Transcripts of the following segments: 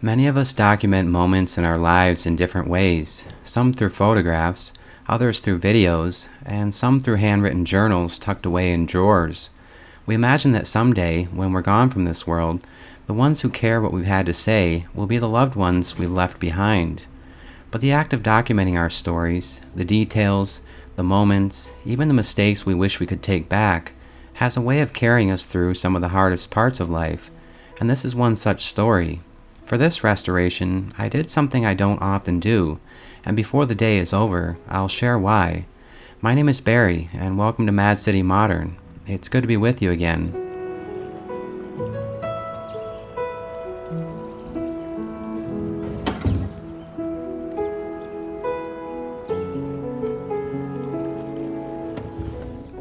Many of us document moments in our lives in different ways, some through photographs, others through videos, and some through handwritten journals tucked away in drawers. We imagine that someday, when we're gone from this world, the ones who care what we've had to say will be the loved ones we've left behind. But the act of documenting our stories, the details, the moments, even the mistakes we wish we could take back, has a way of carrying us through some of the hardest parts of life, and this is one such story. For this restoration, I did something I don't often do, and before the day is over, I'll share why. My name is Barry, and welcome to Mad City Modern. It's good to be with you again.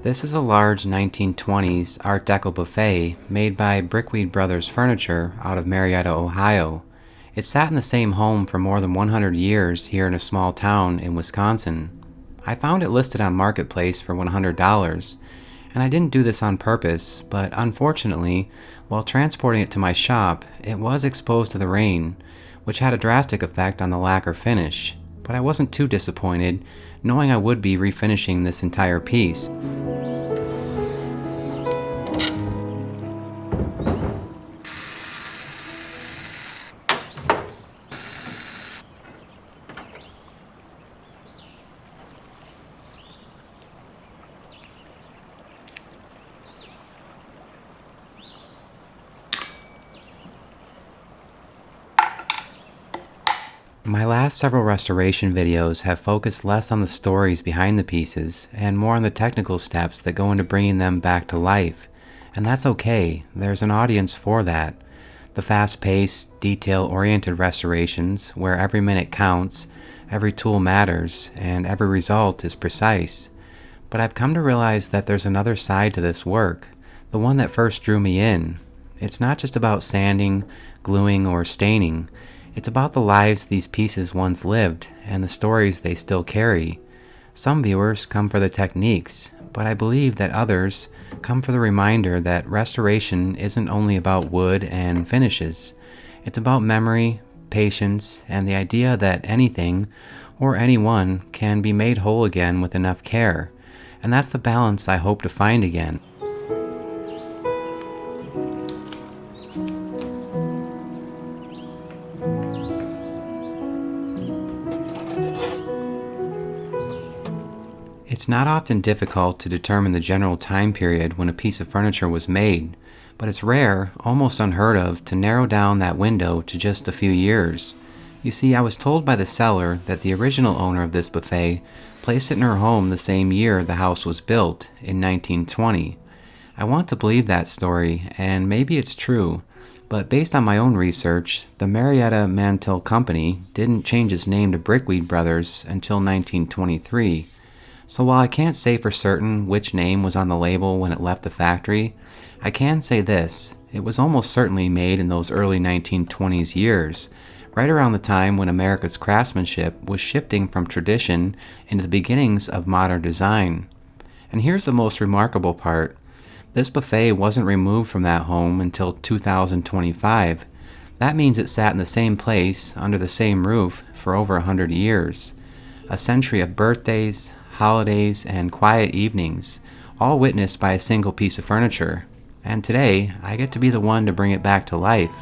This is a large 1920s Art Deco buffet made by Brickweed Brothers Furniture out of Marietta, Ohio. It sat in the same home for more than 100 years here in a small town in Wisconsin. I found it listed on Marketplace for $100, and I didn't do this on purpose, but unfortunately, while transporting it to my shop, it was exposed to the rain, which had a drastic effect on the lacquer finish. But I wasn't too disappointed, knowing I would be refinishing this entire piece. My last several restoration videos have focused less on the stories behind the pieces and more on the technical steps that go into bringing them back to life. And that's okay, there's an audience for that. The fast-paced, detail-oriented restorations where every minute counts, every tool matters, and every result is precise. But I've come to realize that there's another side to this work, the one that first drew me in. It's not just about sanding, gluing, or staining. It's about the lives these pieces once lived and the stories they still carry. Some viewers come for the techniques, but I believe that others come for the reminder that restoration isn't only about wood and finishes. It's about memory, patience, and the idea that anything or anyone can be made whole again with enough care. And that's the balance I hope to find again. It's not often difficult to determine the general time period when a piece of furniture was made, but it's rare, almost unheard of, to narrow down that window to just a few years. You see, I was told by the seller that the original owner of this buffet placed it in her home the same year the house was built, in 1920. I want to believe that story, and maybe it's true, but based on my own research, the Marietta Mantel Company didn't change its name to Brickweed Brothers until 1923. So while I can't say for certain which name was on the label when it left the factory, I can say this: it was almost certainly made in those early 1920s years, right around the time when America's craftsmanship was shifting from tradition into the beginnings of modern design. And here's the most remarkable part: this buffet wasn't removed from that home until 2025. That means it sat in the same place, under the same roof, for over 100 years. A century of birthdays, holidays, and quiet evenings, all witnessed by a single piece of furniture. And today, I get to be the one to bring it back to life.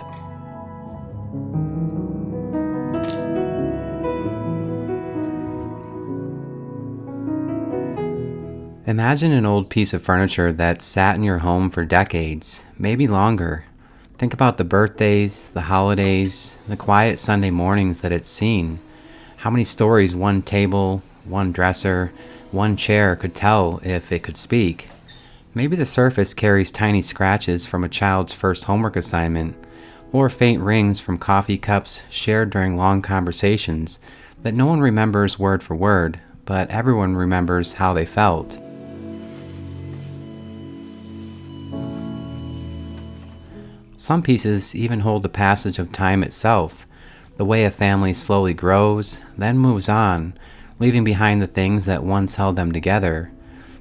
Imagine an old piece of furniture that sat in your home for decades, maybe longer. Think about the birthdays, the holidays, the quiet Sunday mornings that it's seen. How many stories one table, one dresser, one chair could tell if it could speak. Maybe the surface carries tiny scratches from a child's first homework assignment, or faint rings from coffee cups shared during long conversations that no one remembers word for word, but everyone remembers how they felt. Some pieces even hold the passage of time itself, the way a family slowly grows, then moves on, leaving behind the things that once held them together.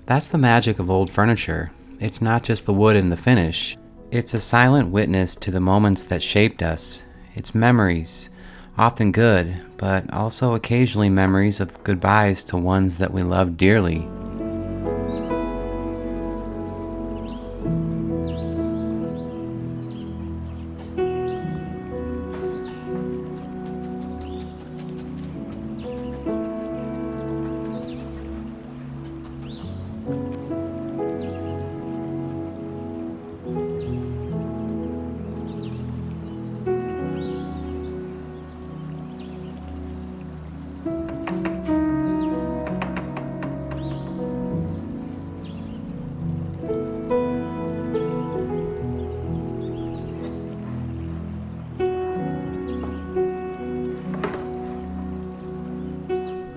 That's the magic of old furniture. It's not just the wood and the finish. It's a silent witness to the moments that shaped us. It's memories, often good, but also occasionally memories of goodbyes to ones that we love dearly.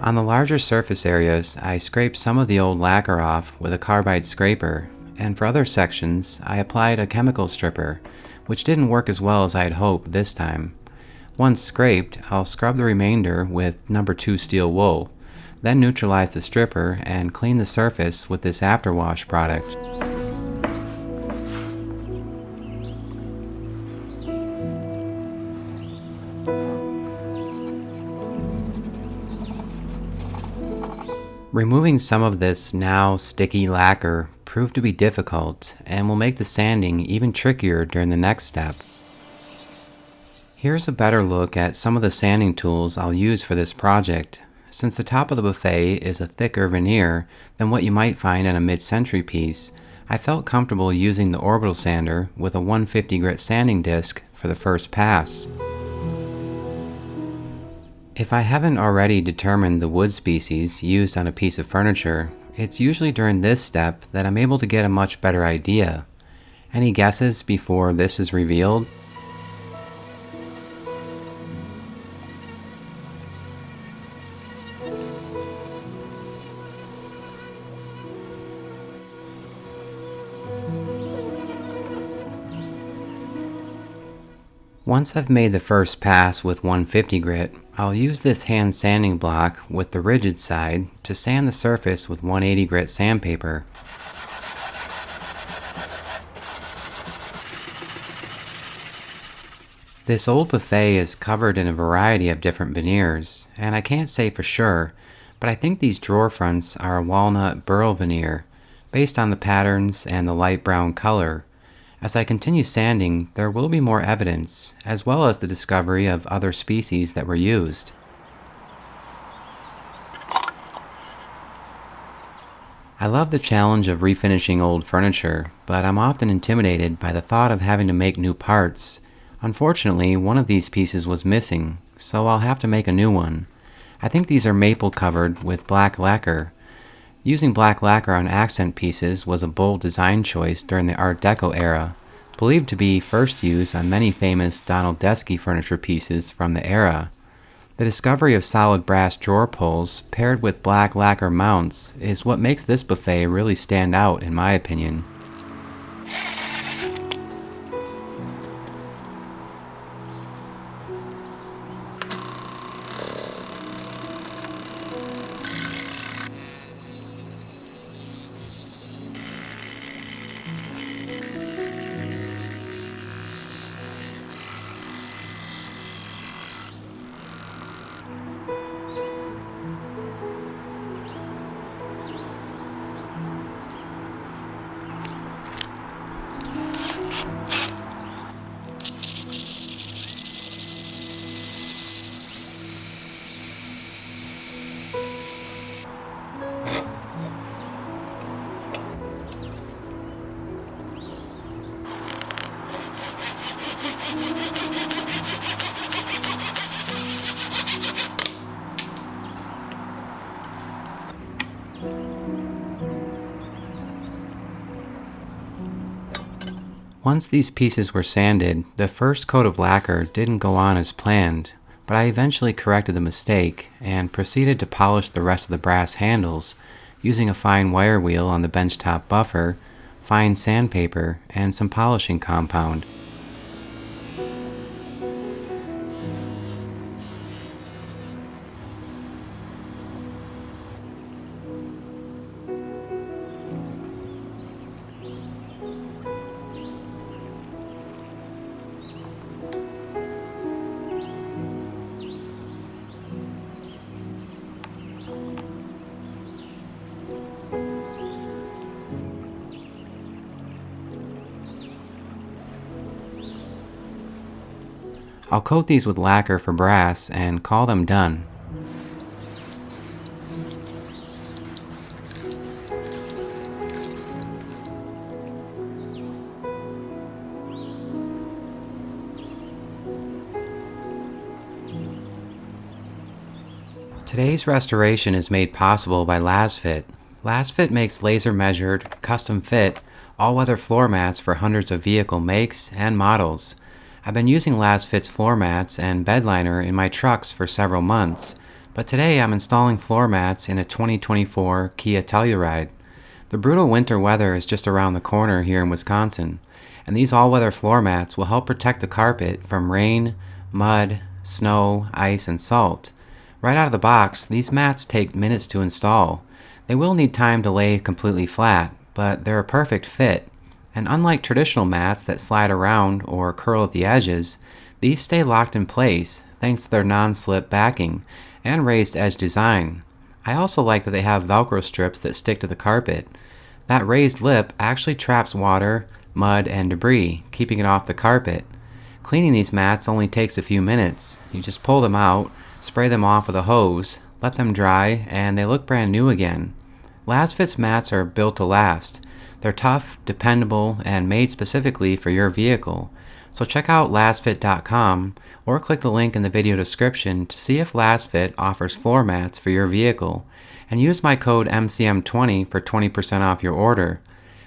On the larger surface areas, I scraped some of the old lacquer off with a carbide scraper, and for other sections, I applied a chemical stripper, which didn't work as well as I had hoped this time. Once scraped, I'll scrub the remainder with number 2 steel wool, then neutralize the stripper and clean the surface with this afterwash product. Removing some of this now sticky lacquer proved to be difficult and will make the sanding even trickier during the next step. Here's a better look at some of the sanding tools I'll use for this project. Since the top of the buffet is a thicker veneer than what you might find in a mid-century piece, I felt comfortable using the orbital sander with a 150 grit sanding disc for the first pass. If I haven't already determined the wood species used on a piece of furniture, it's usually during this step that I'm able to get a much better idea. Any guesses before this is revealed? Once I've made the first pass with 150 grit, I'll use this hand sanding block with the rigid side to sand the surface with 180 grit sandpaper. This old buffet is covered in a variety of different veneers, and I can't say for sure, but I think these drawer fronts are a walnut burl veneer, based on the patterns and the light brown color. As I continue sanding, there will be more evidence, as well as the discovery of other species that were used. I love the challenge of refinishing old furniture, but I'm often intimidated by the thought of having to make new parts. Unfortunately, one of these pieces was missing, so I'll have to make a new one. I think these are maple covered with black lacquer. Using black lacquer on accent pieces was a bold design choice during the Art Deco era, believed to be first used on many famous Donaldeschi furniture pieces from the era. The discovery of solid brass drawer pulls paired with black lacquer mounts is what makes this buffet really stand out in my opinion. Once these pieces were sanded, the first coat of lacquer didn't go on as planned, but I eventually corrected the mistake and proceeded to polish the rest of the brass handles using a fine wire wheel on the benchtop buffer, fine sandpaper, and some polishing compound. I'll coat these with lacquer for brass and call them done. Today's restoration is made possible by Lasfit. Lasfit makes laser-measured, custom-fit, all-weather floor mats for hundreds of vehicle makes and models. I've been using Lasfit's floor mats and bed liner in my trucks for several months, but today I'm installing floor mats in a 2024 Kia Telluride. The brutal winter weather is just around the corner here in Wisconsin, and these all-weather floor mats will help protect the carpet from rain, mud, snow, ice, and salt. Right out of the box, these mats take minutes to install. They will need time to lay completely flat, but they're a perfect fit. And unlike traditional mats that slide around or curl at the edges, these stay locked in place thanks to their non-slip backing and raised edge design. I also like that they have Velcro strips that stick to the carpet. That raised lip actually traps water, mud, and debris, keeping it off the carpet. Cleaning these mats only takes a few minutes. You just pull them out, spray them off with a hose, let them dry, and they look brand new again. Lasfit's mats are built to last. They're tough, dependable, and made specifically for your vehicle. So check out lasfit.com or click the link in the video description to see if Lasfit offers floor mats for your vehicle, and use my code MCM20 for 20% off your order.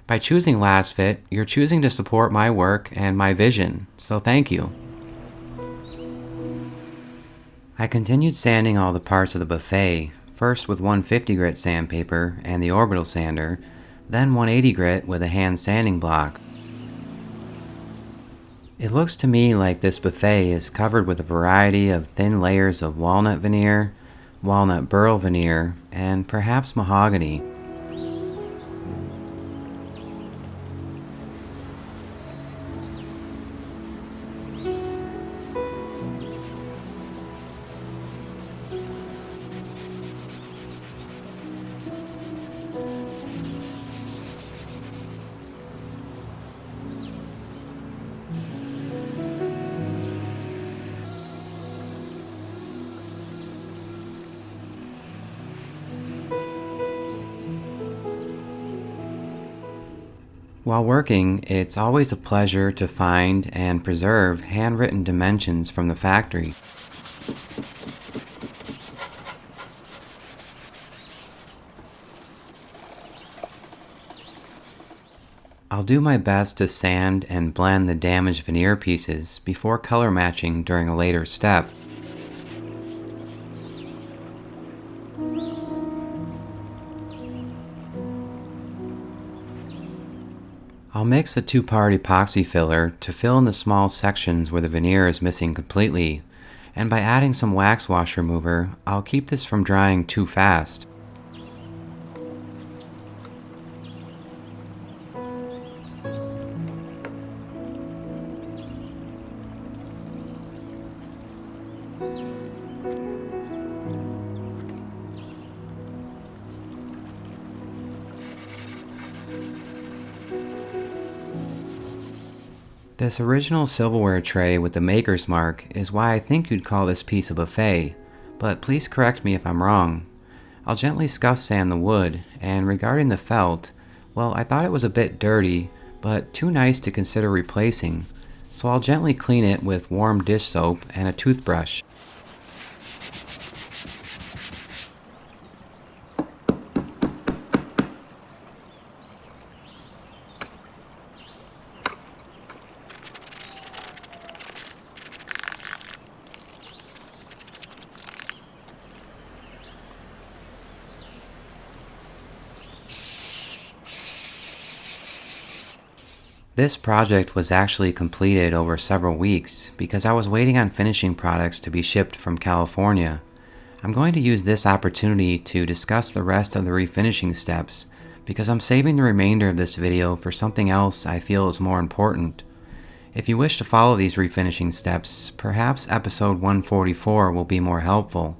By choosing Lasfit, you're choosing to support my work and my vision, so thank you. I continued sanding all the parts of the buffet, first with 150 grit sandpaper and the orbital sander, then 180 grit with a hand sanding block. It looks to me like this buffet is covered with a variety of thin layers of walnut veneer, walnut burl veneer, and perhaps mahogany. While working, it's always a pleasure to find and preserve handwritten dimensions from the factory. I'll do my best to sand and blend the damaged veneer pieces before color matching during a later step. I'll mix a 2-part epoxy filler to fill in the small sections where the veneer is missing completely, and by adding some wax wash remover, I'll keep this from drying too fast. This original silverware tray with the maker's mark is why I think you'd call this piece a buffet, but please correct me if I'm wrong. I'll gently scuff sand the wood, and regarding the felt, well, I thought it was a bit dirty, but too nice to consider replacing, so I'll gently clean it with warm dish soap and a toothbrush. This project was actually completed over several weeks because I was waiting on finishing products to be shipped from California. I'm going to use this opportunity to discuss the rest of the refinishing steps because I'm saving the remainder of this video for something else I feel is more important. If you wish to follow these refinishing steps, perhaps episode 144 will be more helpful.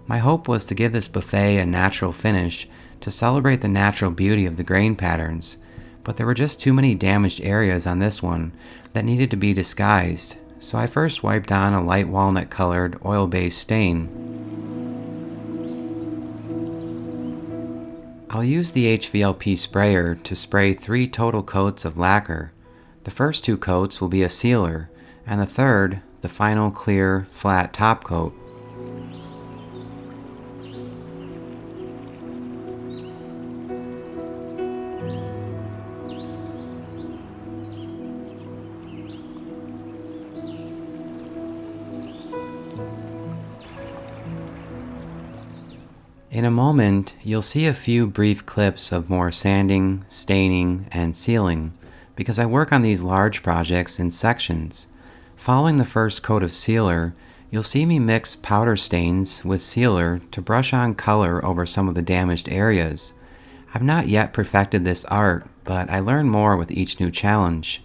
My hope was to give this buffet a natural finish to celebrate the natural beauty of the grain patterns, but there were just too many damaged areas on this one that needed to be disguised, So I first wiped on a light walnut-colored oil-based stain. I'll use the HVLP sprayer to spray 3 total coats of lacquer. The first 2 coats will be a sealer, and the third, the final clear, flat top coat. In a moment, you'll see a few brief clips of more sanding, staining, and sealing, because I work on these large projects in sections. Following the first coat of sealer, you'll see me mix powder stains with sealer to brush on color over some of the damaged areas. I've not yet perfected this art, but I learn more with each new challenge.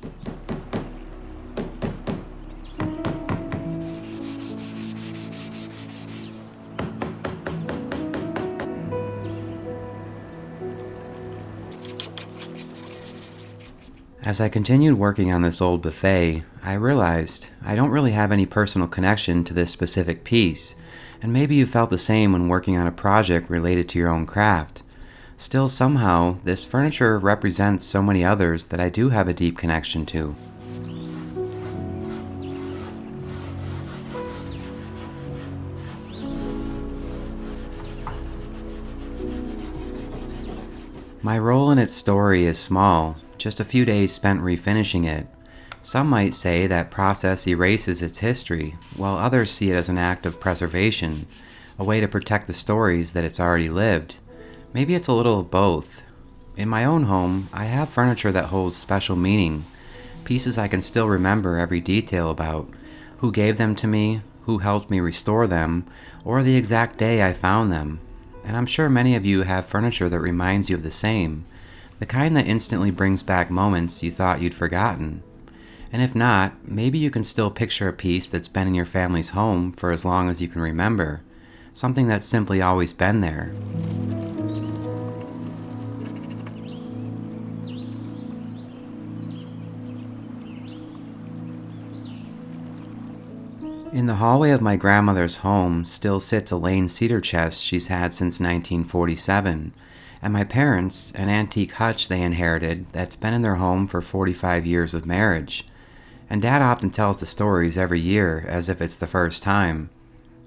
As I continued working on this old buffet, I realized I don't really have any personal connection to this specific piece, and maybe you felt the same when working on a project related to your own craft. Still, somehow, this furniture represents so many others that I do have a deep connection to. My role in its story is small, just a few days spent refinishing it. Some might say that process erases its history, while others see it as an act of preservation, a way to protect the stories that it's already lived. Maybe it's a little of both. In my own home, I have furniture that holds special meaning, pieces I can still remember every detail about, who gave them to me, who helped me restore them, or the exact day I found them. And I'm sure many of you have furniture that reminds you of the same, the kind that instantly brings back moments you thought you'd forgotten. And if not, maybe you can still picture a piece that's been in your family's home for as long as you can remember, something that's simply always been there. In the hallway of my grandmother's home still sits a Lane cedar chest she's had since 1947, and my parents, an antique hutch they inherited that's been in their home for 45 years of marriage. And Dad often tells the stories every year as if it's the first time.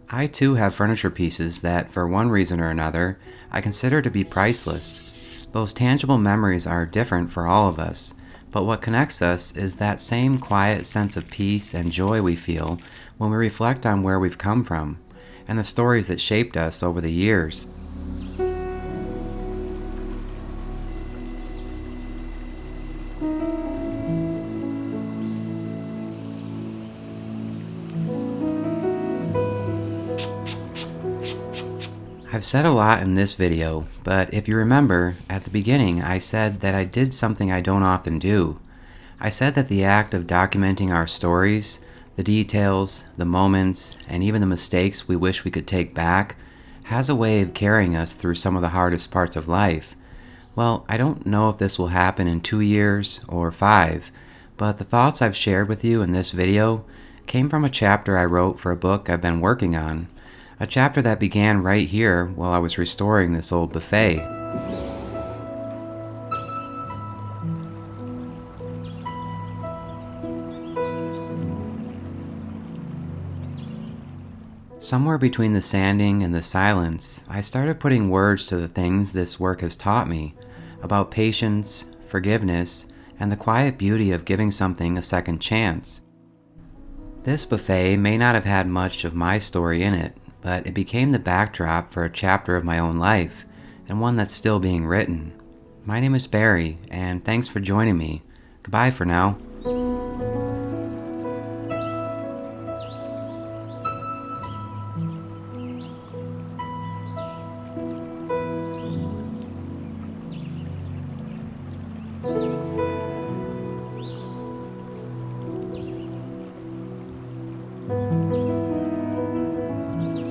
I too have furniture pieces that, for one reason or another, I consider to be priceless. Those tangible memories are different for all of us, but what connects us is that same quiet sense of peace and joy we feel when we reflect on where we've come from, and the stories that shaped us over the years. I've said a lot in this video, but if you remember, at the beginning I said that I did something I don't often do. I said that the act of documenting our stories, the details, the moments, and even the mistakes we wish we could take back, has a way of carrying us through some of the hardest parts of life. Well, I don't know if this will happen in 2 years or 5, but the thoughts I've shared with you in this video came from a chapter I wrote for a book I've been working on. A chapter that began right here while I was restoring this old buffet. Somewhere between the sanding and the silence, I started putting words to the things this work has taught me, about patience, forgiveness, and the quiet beauty of giving something a second chance. This buffet may not have had much of my story in it, but it became the backdrop for a chapter of my own life, and one that's still being written. My name is Barry, and thanks for joining me. Goodbye for now.